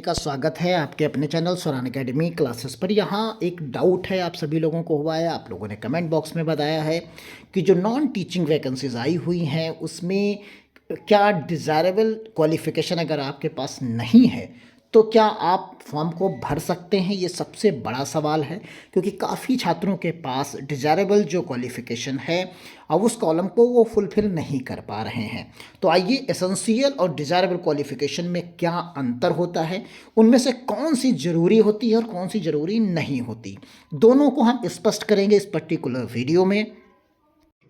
का स्वागत है आपके अपने चैनल स्वरान एकेडमी क्लासेस पर। यहाँ एक डाउट है आप सभी लोगों को हुआ है, आप लोगों ने कमेंट बॉक्स में बताया है कि जो नॉन टीचिंग वैकेंसीज आई हुई हैं उसमें क्या डिज़ायरेबल क्वालिफ़िकेशन अगर आपके पास नहीं है तो क्या आप फॉर्म को भर सकते हैं। ये सबसे बड़ा सवाल है क्योंकि काफ़ी छात्रों के पास डिज़ायरेबल जो क्वालिफ़िकेशन है अब उस कॉलम को वो फुलफ़िल नहीं कर पा रहे हैं। तो आइए एसेंशियल और डिज़ायरेबल क्वालिफ़िकेशन में क्या अंतर होता है, उनमें से कौन सी ज़रूरी होती है और कौन सी ज़रूरी नहीं होती, दोनों को हम स्पष्ट करेंगे इस पर्टिकुलर वीडियो में।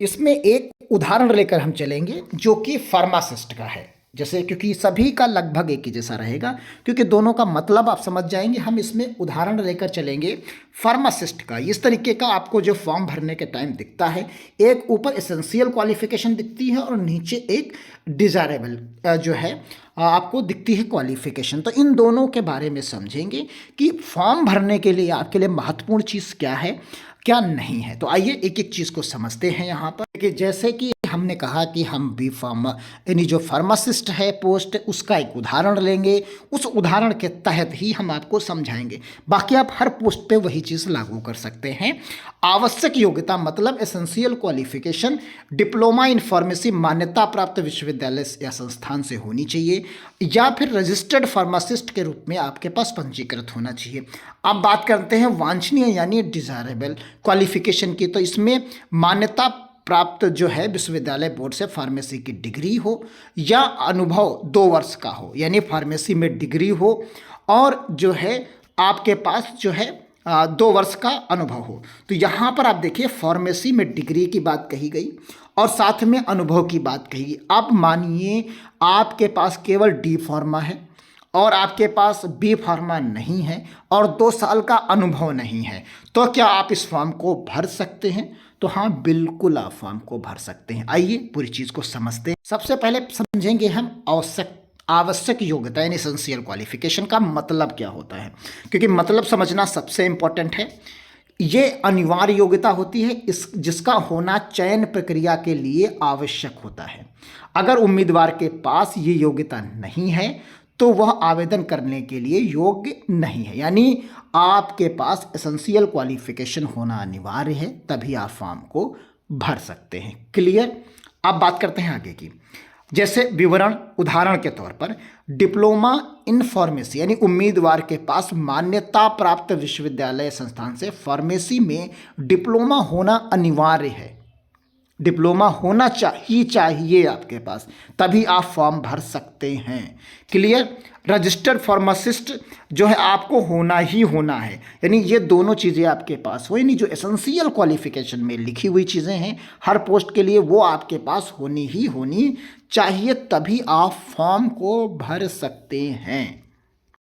इसमें एक उदाहरण लेकर हम चलेंगे जो कि फार्मासिस्ट का है, जैसे क्योंकि सभी का लगभग एक ही जैसा रहेगा क्योंकि दोनों का मतलब आप समझ जाएंगे। हम इसमें उदाहरण लेकर चलेंगे फार्मासिस्ट का। इस तरीके का आपको जो फॉर्म भरने के टाइम दिखता है, एक ऊपर एसेंशियल क्वालिफिकेशन दिखती है और नीचे एक डिज़ायरेबल जो है आपको दिखती है क्वालिफिकेशन। तो इन दोनों के बारे में समझेंगे कि फॉर्म भरने के लिए आपके लिए महत्वपूर्ण चीज़ क्या है क्या नहीं है। तो आइए एक एक चीज़ को समझते हैं यहाँ पर कि जैसे कि हमने कहा कि हम बी फार्मा यानी जो फार्मासिस्ट है पोस्ट, उसका एक उदाहरण लेंगे, उस उदाहरण के तहत ही हम आपको समझाएंगे। बाकी आप हर पोस्ट पे वही चीज़ लागू कर सकते हैं। आवश्यक योग्यता मतलब essential qualification diploma in pharmacy मान्यता प्राप्त विश्वविद्यालय या संस्थान से होनी चाहिए या फिर रजिस्टर्ड फार्मासिस्ट के रूप में आपके पास पंजीकृत होना चाहिए। अब बात करते हैं वांछनीय यानी डिज़ायरेबल क्वालिफिकेशन की। तो इसमें मान्यता प्राप्त जो है विश्वविद्यालय बोर्ड से फार्मेसी की डिग्री हो या अनुभव 2 वर्ष का हो, यानी फार्मेसी में डिग्री हो और जो है आपके पास जो है 2 वर्ष का अनुभव हो। तो यहाँ पर आप देखिए फार्मेसी में डिग्री की बात कही गई और साथ में अनुभव की बात कही गई। अब मानिए आपके पास केवल डी फार्मा है और आपके पास बी फार्मा नहीं है और 2 साल का अनुभव नहीं है, तो क्या आप इस फॉर्म को भर सकते हैं? तो हाँ, बिल्कुल आप फॉर्म को भर सकते हैं। आइए पूरी चीज़ को समझते हैं। सबसे पहले समझेंगे हम आवश्यक योग्यता यानी एसेंशियल क्वालिफिकेशन का मतलब क्या होता है, क्योंकि मतलब समझना सबसे इम्पोर्टेंट है। ये अनिवार्य योग्यता होती है जिसका होना चयन प्रक्रिया के लिए आवश्यक होता है। अगर उम्मीदवार के पास ये योग्यता नहीं है तो वह आवेदन करने के लिए योग्य नहीं है, यानी आपके पास एसेंशियल क्वालिफिकेशन होना अनिवार्य है, तभी आप फॉर्म को भर सकते हैं। क्लियर। अब बात करते हैं आगे की। जैसे विवरण उदाहरण के तौर पर डिप्लोमा इन फार्मेसी यानी उम्मीदवार के पास मान्यता प्राप्त विश्वविद्यालय संस्थान से फार्मेसी में डिप्लोमा होना अनिवार्य है। डिप्लोमा होना चाहिए आपके पास, तभी आप फॉर्म भर सकते हैं। क्लियर। रजिस्टर्ड फार्मासिस्ट जो है आपको होना ही होना है, यानी ये दोनों चीज़ें आपके पास हो, यानी जो एसेंशियल क्वालिफिकेशन में लिखी हुई चीज़ें हैं हर पोस्ट के लिए वो आपके पास होनी ही होनी चाहिए, तभी आप फॉर्म को भर सकते हैं।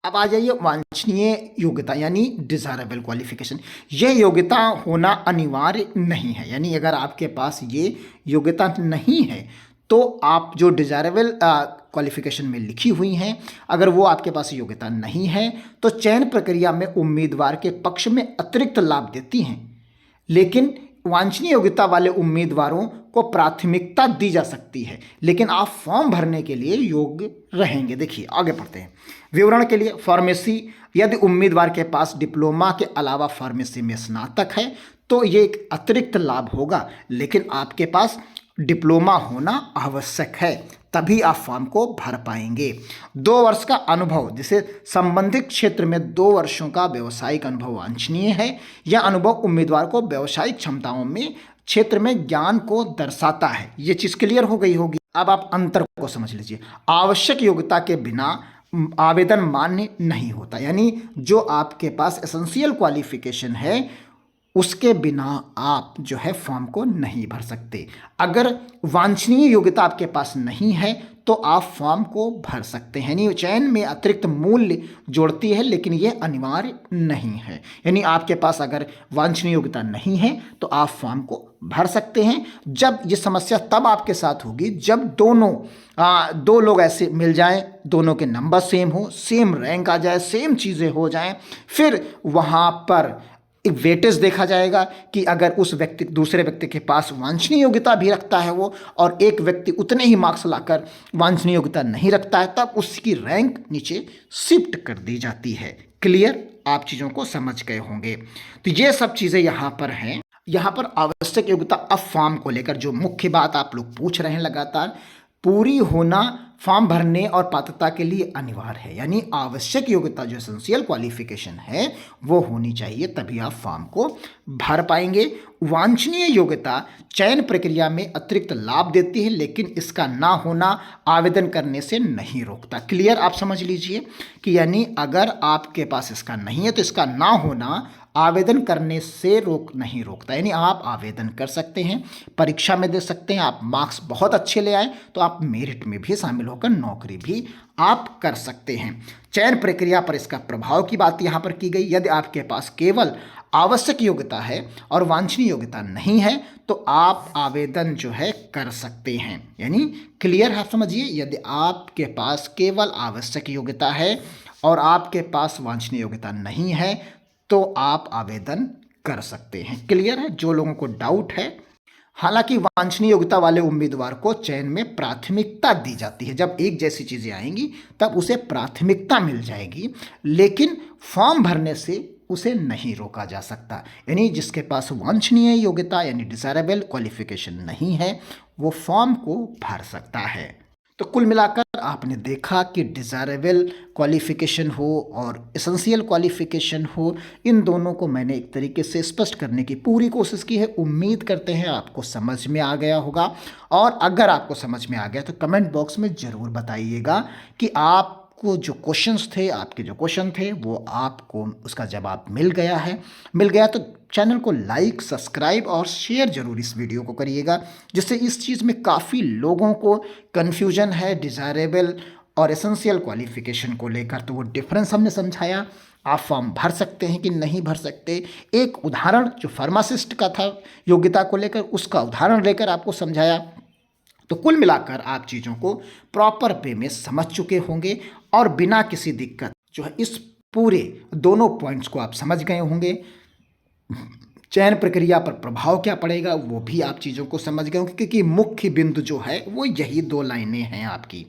अब आ जाइए वांछनीय योग्यता यानी डिज़ायरेबल क्वालिफिकेशन। यह योग्यता होना अनिवार्य नहीं है, यानी अगर आपके पास ये योग्यता नहीं है तो आप जो डिज़ायरेबल क्वालिफिकेशन में लिखी हुई हैं अगर वो आपके पास योग्यता नहीं है तो चयन प्रक्रिया में उम्मीदवार के पक्ष में अतिरिक्त लाभ देती हैं, लेकिन वांछनीय योग्यता वाले उम्मीदवारों को प्राथमिकता दी जा सकती है, लेकिन आप फॉर्म भरने के लिए योग्य रहेंगे। देखिए आगे बढ़ते हैं। विवरण के लिए फार्मेसी, यदि उम्मीदवार के पास डिप्लोमा के अलावा फार्मेसी में स्नातक है तो ये एक अतिरिक्त लाभ होगा, लेकिन आपके पास डिप्लोमा होना आवश्यक है, तभी आप फॉर्म को भर पाएंगे। 2 वर्ष का अनुभव, जिसे संबंधित क्षेत्र में 2 वर्षों का व्यावसायिक अनुभव वांछनीय है। यह अनुभव उम्मीदवार को व्यावसायिक क्षमताओं में क्षेत्र में ज्ञान को दर्शाता है। ये चीज़ क्लियर हो गई होगी। अब आप अंतर को समझ लीजिए। आवश्यक योग्यता के बिना आवेदन मान्य नहीं होता, यानी जो आपके पास एसेंशियल क्वालिफिकेशन है उसके बिना आप जो है फॉर्म को नहीं भर सकते। अगर वांछनीय योग्यता आपके पास नहीं है तो आप फॉर्म को भर सकते हैं, यानी चयन में अतिरिक्त मूल्य जोड़ती है, लेकिन ये अनिवार्य नहीं है। यानी आपके पास अगर वांछनीय योग्यता नहीं है तो आप फॉर्म को भर सकते हैं। जब ये समस्या तब आपके साथ होगी जब दो लोग ऐसे मिल जाएं, दोनों के नंबर सेम हो, सेम रैंक आ जाए, सेम चीज़ें हो जाएं, फिर वहाँ पर एक वेटेज देखा जाएगा कि अगर उस व्यक्ति दूसरे व्यक्ति के पास वांछनीय योग्यता भी रखता है वो, और एक व्यक्ति उतने ही मार्क्स लाकर वांछनीय योग्यता नहीं रखता है, तब उसकी रैंक नीचे शिफ्ट कर दी जाती है। क्लियर? आप चीज़ों को समझ गए होंगे। तो ये सब चीज़ें यहाँ पर हैं। यहाँ पर आवश्यक योग्यता अब फॉर्म को लेकर जो मुख्य बात आप लोग पूछ रहे हैं लगातार, पूरी होना फॉर्म भरने और पात्रता के लिए अनिवार्य है। यानी आवश्यक योग्यता जो एसेंशियल क्वालिफिकेशन है वो होनी चाहिए, तभी आप फॉर्म को भर पाएंगे। वांछनीय योग्यता चयन प्रक्रिया में अतिरिक्त लाभ देती है, लेकिन इसका ना होना आवेदन करने से नहीं रोकता। क्लियर? आप समझ लीजिए कि यानी अगर आपके पास इसका नहीं है तो इसका ना होना आवेदन करने से नहीं रोकता। यानी आप आवेदन कर सकते हैं, परीक्षा में दे सकते हैं, आप मार्क्स बहुत अच्छे ले आए तो आप मेरिट में भी शामिल होकर नौकरी भी आप कर सकते हैं। चयन प्रक्रिया पर इसका प्रभाव की बात यहाँ पर की गई। यदि आपके पास केवल आवश्यक योग्यता है और वांछनीय योग्यता नहीं है तो आप आवेदन जो है कर सकते हैं। यानी क्लियर है? आप समझिए, यदि आपके पास केवल आवश्यक योग्यता है और आपके पास वांछनीय योग्यता नहीं है तो आप आवेदन कर सकते हैं। क्लियर है? जो लोगों को डाउट है, हालांकि वांछनीय योग्यता वाले उम्मीदवार को चयन में प्राथमिकता दी जाती है। जब एक जैसी चीज़ें आएंगी तब उसे प्राथमिकता मिल जाएगी, लेकिन फॉर्म भरने से उसे नहीं रोका जा सकता। यानी जिसके पास वांछनीय योग्यता यानी डिजायरेबल क्वालिफिकेशन नहीं है वो फॉर्म को भर सकता है। तो कुल मिलाकर आपने देखा कि डिज़ायरेबल क्वालिफ़िकेशन हो और एसेंशियल क्वालिफ़िकेशन हो, इन दोनों को मैंने एक तरीके से स्पष्ट करने की पूरी कोशिश की है। उम्मीद करते हैं आपको समझ में आ गया होगा, और अगर आपको समझ में आ गया तो कमेंट बॉक्स में ज़रूर बताइएगा कि आपको जो क्वेश्चंस थे, आपके जो क्वेश्चन थे वो आपको उसका जवाब मिल गया है। मिल गया तो चैनल को लाइक, सब्सक्राइब और शेयर जरूर इस वीडियो को करिएगा, जिससे इस चीज़ में काफ़ी लोगों को कन्फ्यूजन है डिज़ायरेबल और एसेंशियल क्वालिफ़िकेशन को लेकर। तो वो डिफरेंस हमने समझाया। आप फॉर्म भर सकते हैं कि नहीं भर सकते, एक उदाहरण जो फार्मासिस्ट का था योग्यता को लेकर, उसका उदाहरण लेकर आपको समझाया। तो कुल मिलाकर आप चीज़ों को प्रॉपर वे में समझ चुके होंगे और बिना किसी दिक्कत जो है इस पूरे दोनों पॉइंट्स को आप समझ गए होंगे। चयन प्रक्रिया पर प्रभाव क्या पड़ेगा वो भी आप चीज़ों को समझ गए होंगे, क्योंकि मुख्य बिंदु जो है वो यही दो लाइनें हैं आपकी,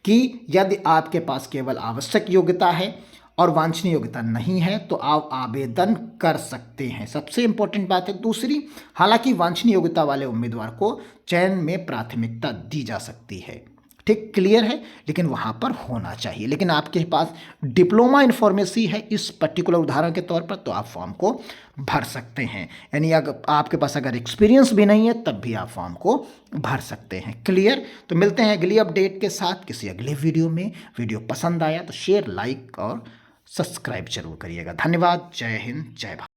कि यदि आपके पास केवल आवश्यक योग्यता है और वांछनीय योग्यता नहीं है तो आप आवेदन कर सकते हैं। सबसे इंपॉर्टेंट बात है दूसरी, हालांकि वांछनीय योग्यता वाले उम्मीदवार को चयन में प्राथमिकता दी जा सकती है। ठीक? क्लियर है? लेकिन वहाँ पर होना चाहिए। लेकिन आपके पास डिप्लोमा इन फार्मेसी है इस पर्टिकुलर उदाहरण के तौर पर, तो आप फॉर्म को भर सकते हैं। यानी अगर आपके पास अगर एक्सपीरियंस भी नहीं है तब भी आप फॉर्म को भर सकते हैं। क्लियर? तो मिलते हैं अगली अपडेट के साथ किसी अगले वीडियो में। वीडियो पसंद आया तो शेयर, लाइक और सब्सक्राइब जरूर करिएगा। धन्यवाद। जय हिंद, जय भारत।